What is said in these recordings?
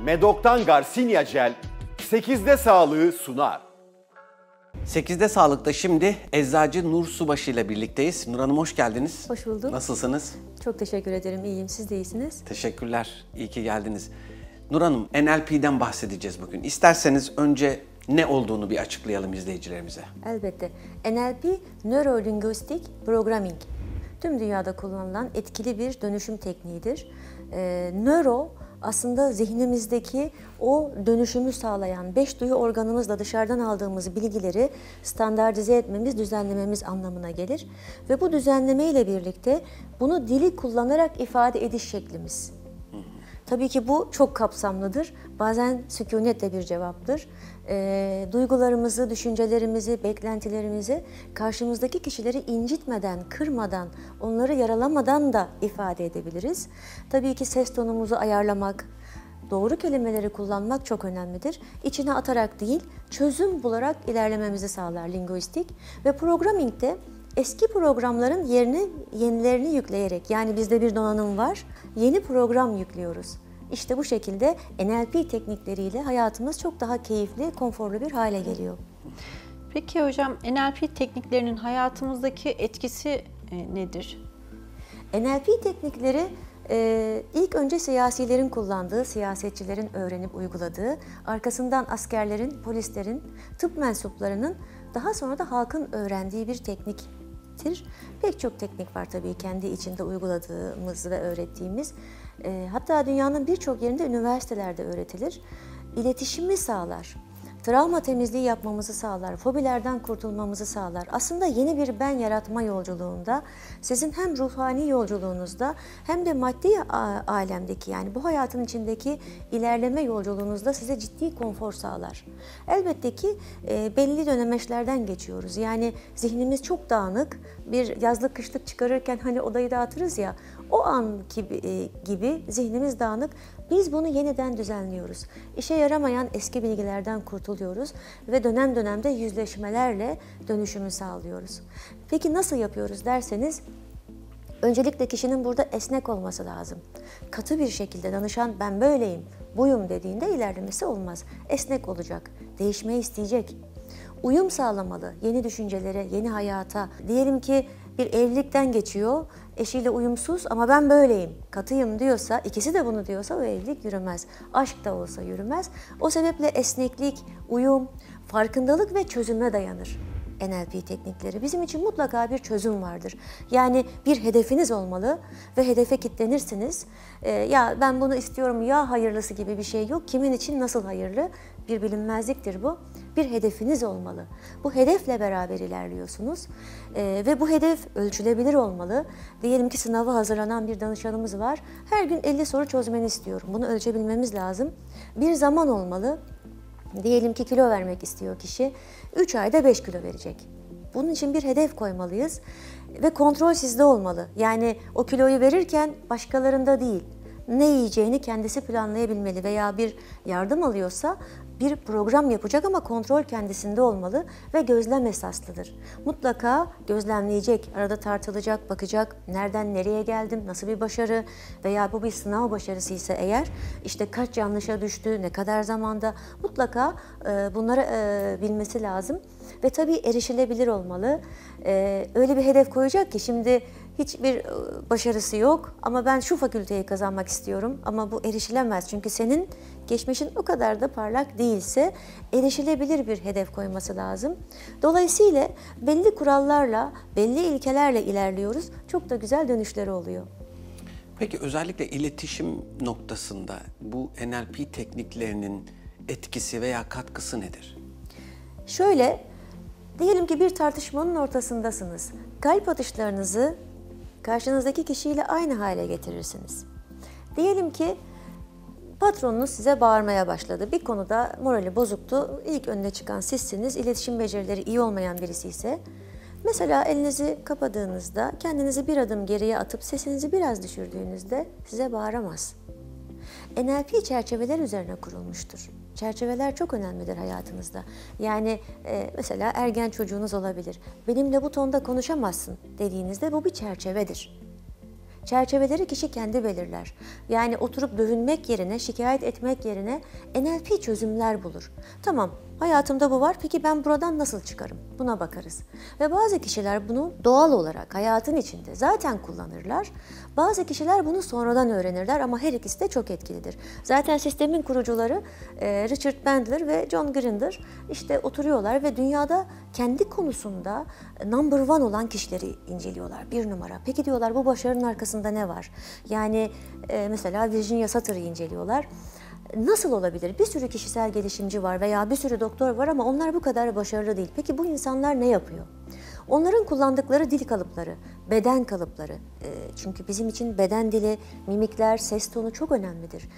Medok'tan Garcinia Gel 8'de sağlığı sunar. 8'de Sağlık'ta şimdi eczacı Nur Subaşı ile birlikteyiz. Nur Hanım hoş geldiniz. Hoş bulduk. Nasılsınız? Çok teşekkür ederim. İyiyim. Siz de iyisiniz. Teşekkürler. İyi ki geldiniz. Nur Hanım, NLP'den bahsedeceğiz bugün. İsterseniz önce ne olduğunu bir açıklayalım izleyicilerimize. Elbette. NLP, Neuro Linguistic Programming. Tüm dünyada kullanılan etkili bir dönüşüm tekniğidir. Nöro aslında zihnimizdeki o dönüşümü sağlayan 5 duyu organımızla dışarıdan aldığımız bilgileri standartize etmemiz, düzenlememiz anlamına gelir. Ve bu düzenleme ile birlikte bunu dili kullanarak ifade ediş şeklimiz. Tabii ki bu çok kapsamlıdır. Bazen sükunetle bir cevaptır. Duygularımızı, düşüncelerimizi, beklentilerimizi karşımızdaki kişileri incitmeden, kırmadan, onları yaralamadan da ifade edebiliriz. Tabii ki ses tonumuzu ayarlamak, doğru kelimeleri kullanmak çok önemlidir. İçine atarak değil, çözüm bularak ilerlememizi sağlar linguistik. Ve programming'de eski programların yerine yenilerini yükleyerek, yani bizde bir donanım var, yeni program yüklüyoruz. İşte bu şekilde NLP teknikleriyle hayatımız çok daha keyifli, konforlu bir hale geliyor. Peki hocam, NLP tekniklerinin hayatımızdaki etkisi nedir? NLP teknikleri ilk önce siyasilerin kullandığı, siyasetçilerin öğrenip uyguladığı, arkasından askerlerin, polislerin, tıp mensuplarının, daha sonra da halkın öğrendiği bir tekniktir. Pek çok teknik var tabii kendi içinde uyguladığımız ve öğrettiğimiz. Hatta dünyanın birçok yerinde üniversitelerde öğretilir. İletişimi sağlar. Travma temizliği yapmamızı sağlar, fobilerden kurtulmamızı sağlar. Aslında yeni bir ben yaratma yolculuğunda, sizin hem ruhani yolculuğunuzda hem de maddi alemdeki, yani bu hayatın içindeki ilerleme yolculuğunuzda size ciddi konfor sağlar. Elbette ki belli dönemeçlerden geçiyoruz. Yani zihnimiz çok dağınık. Bir yazlık kışlık çıkarırken hani odayı dağıtırız ya, o an gibi zihnimiz dağınık. Biz bunu yeniden düzenliyoruz. İşe yaramayan eski bilgilerden kurtuluyoruz ve dönem dönemde yüzleşmelerle dönüşümü sağlıyoruz. Peki nasıl yapıyoruz derseniz, öncelikle kişinin burada esnek olması lazım. Katı bir şekilde danışan ben böyleyim, buyum dediğinde ilerlemesi olmaz. Esnek olacak, değişmeyi isteyecek. Uyum sağlamalı yeni düşüncelere, yeni hayata. Diyelim ki bir evlilikten geçiyor, eşiyle uyumsuz ama ben böyleyim, katıyım diyorsa, ikisi de bunu diyorsa o evlilik yürümez. Aşk da olsa yürümez. O sebeple esneklik, uyum, farkındalık ve çözüme dayanır NLP teknikleri. Bizim için mutlaka bir çözüm vardır. Yani bir hedefiniz olmalı ve hedefe kilitlenirsiniz. Ya ben bunu istiyorum, ya hayırlısı gibi bir şey yok. Kimin için nasıl hayırlı? Bir bilinmezliktir bu. Bir hedefiniz olmalı. Bu hedefle beraber ilerliyorsunuz ve bu hedef ölçülebilir olmalı. Diyelim ki sınava hazırlanan bir danışanımız var. Her gün 50 soru çözmeni istiyorum. Bunu ölçebilmemiz lazım. Bir zaman olmalı. Diyelim ki kilo vermek istiyor kişi. 3 ayda 5 kilo verecek. Bunun için bir hedef koymalıyız ve kontrol sizde olmalı. Yani o kiloyu verirken başkalarında değil. Ne yiyeceğini kendisi planlayabilmeli veya bir yardım alıyorsa bir program yapacak ama kontrol kendisinde olmalı ve gözlem esaslıdır. Mutlaka gözlemleyecek, arada tartılacak, bakacak, nereden nereye geldim, nasıl bir başarı veya bu bir sınav başarısıysa eğer, işte kaç yanlışa düştü, ne kadar zamanda, mutlaka bunları bilmesi lazım. Ve tabii erişilebilir olmalı. Öyle bir hedef koyacak ki şimdi hiçbir başarısı yok ama ben şu fakülteyi kazanmak istiyorum ama bu erişilemez. Çünkü senin geçmişin o kadar da parlak değilse erişilebilir bir hedef koyması lazım. Dolayısıyla belli kurallarla, belli ilkelerle ilerliyoruz. Çok da güzel dönüşleri oluyor. Peki özellikle iletişim noktasında bu NLP tekniklerinin etkisi veya katkısı nedir? Şöyle, diyelim ki bir tartışmanın ortasındasınız. Kalp atışlarınızı karşınızdaki kişiyle aynı hale getirirsiniz. Diyelim ki patronunuz size bağırmaya başladı. Bir konuda morali bozuktu. İlk önüne çıkan sizsiniz. İletişim becerileri iyi olmayan birisi ise, mesela elinizi kapadığınızda, kendinizi bir adım geriye atıp sesinizi biraz düşürdüğünüzde size bağıramaz. NLP çerçeveler üzerine kurulmuştur. Çerçeveler çok önemlidir hayatınızda. Yani mesela ergen çocuğunuz olabilir. Benimle bu tonda konuşamazsın dediğinizde bu bir çerçevedir. Çerçeveleri kişi kendi belirler. Yani oturup dövünmek yerine, şikayet etmek yerine NLP çözümler bulur. Tamam, hayatımda bu var, peki ben buradan nasıl çıkarım? Buna bakarız. Ve bazı kişiler bunu doğal olarak hayatın içinde zaten kullanırlar. Bazı kişiler bunu sonradan öğrenirler ama her ikisi de çok etkilidir. Zaten sistemin kurucuları Richard Bandler ve John Grinder işte oturuyorlar ve dünyada kendi konusunda number one olan kişileri inceliyorlar. Bir numara. Peki diyorlar, bu başarının arkasında ne var? Yani mesela Virginia Satter'ı inceliyorlar. Nasıl olabilir? Bir sürü kişisel gelişimci var veya bir sürü doktor var ama onlar bu kadar başarılı değil. Peki bu insanlar ne yapıyor? Onların kullandıkları dil kalıpları, beden kalıpları. Çünkü bizim için beden dili, mimikler, ses tonu çok önemlidir.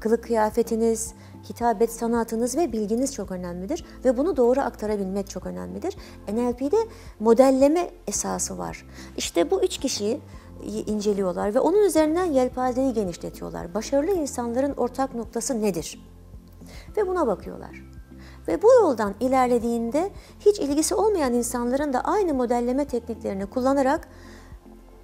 Kılık kıyafetiniz, hitabet sanatınız ve bilginiz çok önemlidir. Ve bunu doğru aktarabilmek çok önemlidir. NLP'de modelleme esası var. İşte bu 3 kişiyi inceliyorlar ve onun üzerinden yelpazeyi genişletiyorlar. Başarılı insanların ortak noktası nedir? Ve buna bakıyorlar. Ve bu yoldan ilerlediğinde hiç ilgisi olmayan insanların da aynı modelleme tekniklerini kullanarak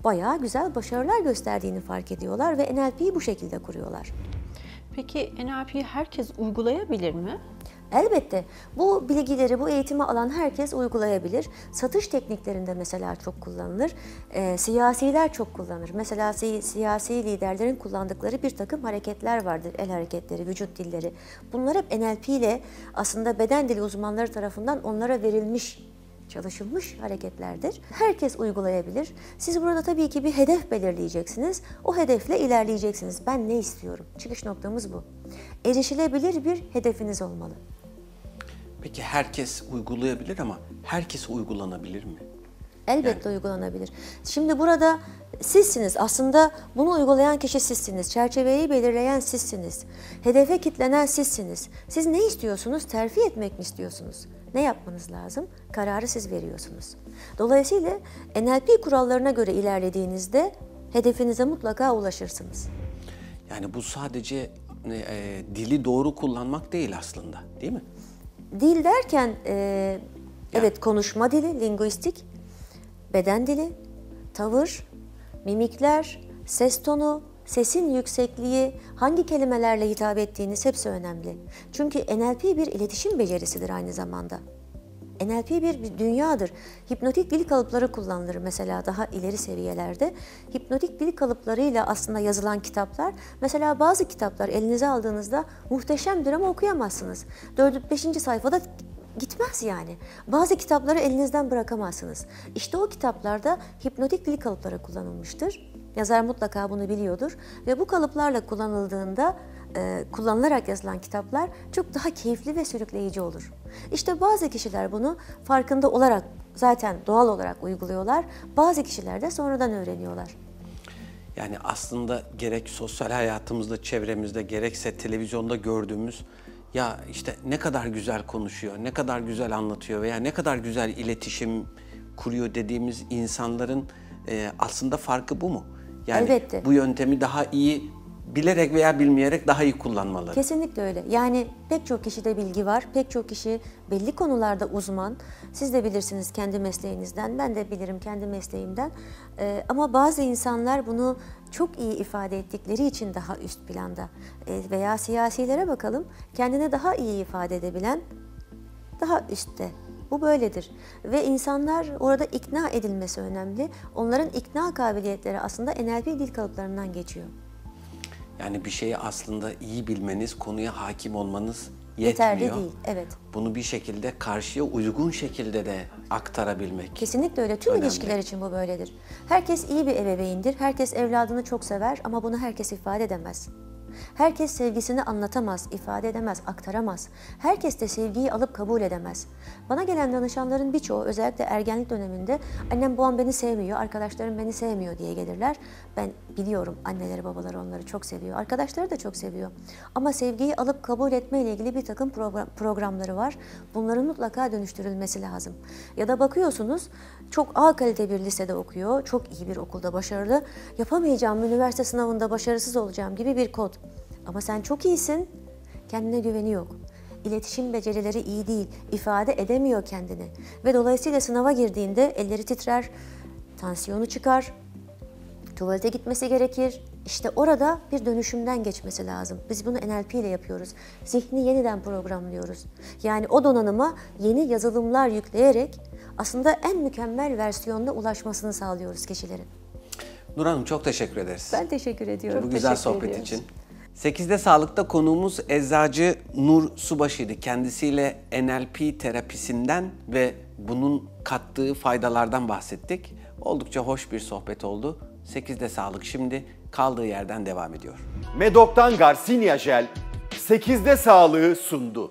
bayağı güzel başarılar gösterdiğini fark ediyorlar ve NLP'yi bu şekilde kuruyorlar. Peki NLP'yi herkes uygulayabilir mi? Elbette bu bilgileri, bu eğitimi alan herkes uygulayabilir. Satış tekniklerinde mesela çok kullanılır. Siyasiler çok kullanır. Mesela siyasi liderlerin kullandıkları bir takım hareketler vardır. El hareketleri, vücut dilleri. Bunlar hep NLP ile aslında beden dili uzmanları tarafından onlara verilmiş, çalışılmış hareketlerdir. Herkes uygulayabilir. Siz burada tabii ki bir hedef belirleyeceksiniz. O hedefle ilerleyeceksiniz. Ben ne istiyorum? Çıkış noktamız bu. Erişilebilir bir hedefiniz olmalı. Peki herkes uygulayabilir ama herkes uygulanabilir mi? Elbette uygulanabilir. Şimdi burada sizsiniz. Aslında bunu uygulayan kişi sizsiniz. Çerçeveyi belirleyen sizsiniz. Hedefe kitlenen sizsiniz. Siz ne istiyorsunuz? Terfi etmek mi istiyorsunuz? Ne yapmanız lazım? Kararı siz veriyorsunuz. Dolayısıyla NLP kurallarına göre ilerlediğinizde hedefinize mutlaka ulaşırsınız. Yani bu sadece dili doğru kullanmak değil aslında, değil mi? Dil derken evet, konuşma dili, linguistik, beden dili, tavır, mimikler, ses tonu, sesin yüksekliği, hangi kelimelerle hitap ettiğiniz hepsi önemli. Çünkü NLP bir iletişim becerisidir aynı zamanda. NLP bir dünyadır. Hipnotik dil kalıpları kullanılır mesela daha ileri seviyelerde. Hipnotik dil kalıplarıyla aslında yazılan kitaplar, mesela bazı kitaplar elinize aldığınızda muhteşemdir ama okuyamazsınız. 4-5. sayfada gitmez yani. Bazı kitapları elinizden bırakamazsınız. İşte o kitaplarda hipnotik dil kalıpları kullanılmıştır. Yazar mutlaka bunu biliyordur ve bu kalıplarla kullanılarak yazılan kitaplar çok daha keyifli ve sürükleyici olur. İşte bazı kişiler bunu farkında olarak zaten doğal olarak uyguluyorlar. Bazı kişiler de sonradan öğreniyorlar. Yani aslında gerek sosyal hayatımızda, çevremizde, gerekse televizyonda gördüğümüz ya işte ne kadar güzel konuşuyor, ne kadar güzel anlatıyor veya ne kadar güzel iletişim kuruyor dediğimiz insanların aslında farkı bu mu? Yani elbette. Bu yöntemi daha iyi bilerek veya bilmeyerek daha iyi kullanmaları. Kesinlikle öyle. Yani pek çok kişide bilgi var, pek çok kişi belli konularda uzman. Siz de bilirsiniz kendi mesleğinizden, ben de bilirim kendi mesleğimden. Ama bazı insanlar bunu çok iyi ifade ettikleri için daha üst planda. Veya siyasilere bakalım, kendini daha iyi ifade edebilen daha üstte. Bu böyledir. Ve insanlar orada ikna edilmesi önemli. Onların ikna kabiliyetleri aslında NLP dil kalıplarından geçiyor. Yani bir şeyi aslında iyi bilmeniz, konuya hakim olmanız yetmiyor. Yeterli değil, evet. Bunu bir şekilde karşıya uygun şekilde de aktarabilmek. Kesinlikle öyle. Tüm önemli. ilişkiler için bu böyledir. Herkes iyi bir ebeveyndir. Herkes evladını çok sever ama bunu herkes ifade edemez. Herkes sevgisini anlatamaz, ifade edemez, aktaramaz. Herkes de sevgiyi alıp kabul edemez. Bana gelen danışanların birçoğu özellikle ergenlik döneminde annem babam beni sevmiyor, arkadaşlarım beni sevmiyor diye gelirler. Ben biliyorum anneleri babaları onları çok seviyor, arkadaşları da çok seviyor. Ama sevgiyi alıp kabul etme ile ilgili bir takım programları var. Bunların mutlaka dönüştürülmesi lazım. Ya da bakıyorsunuz çok A kalite bir lisede okuyor, çok iyi bir okulda başarılı, yapamayacağım, üniversite sınavında başarısız olacağım gibi bir kod. Ama sen çok iyisin, kendine güveni yok. İletişim becerileri iyi değil, ifade edemiyor kendini. Ve dolayısıyla sınava girdiğinde elleri titrer, tansiyonu çıkar, tuvalete gitmesi gerekir. İşte orada bir dönüşümden geçmesi lazım. Biz bunu NLP ile yapıyoruz. Zihni yeniden programlıyoruz. Yani o donanıma yeni yazılımlar yükleyerek aslında en mükemmel versiyonuna ulaşmasını sağlıyoruz kişilerin. Nur Hanım çok teşekkür ederiz. Ben teşekkür ediyorum. Bu güzel teşekkür sohbet ediyoruz. için. 8'de Sağlık'ta konuğumuz eczacı Nur Subaşı'ydı. Kendisiyle NLP terapisinden ve bunun kattığı faydalardan bahsettik. Oldukça hoş bir sohbet oldu. 8'de Sağlık şimdi kaldığı yerden devam ediyor. Medok'tan Garcinia Jel 8'de sağlığı sundu.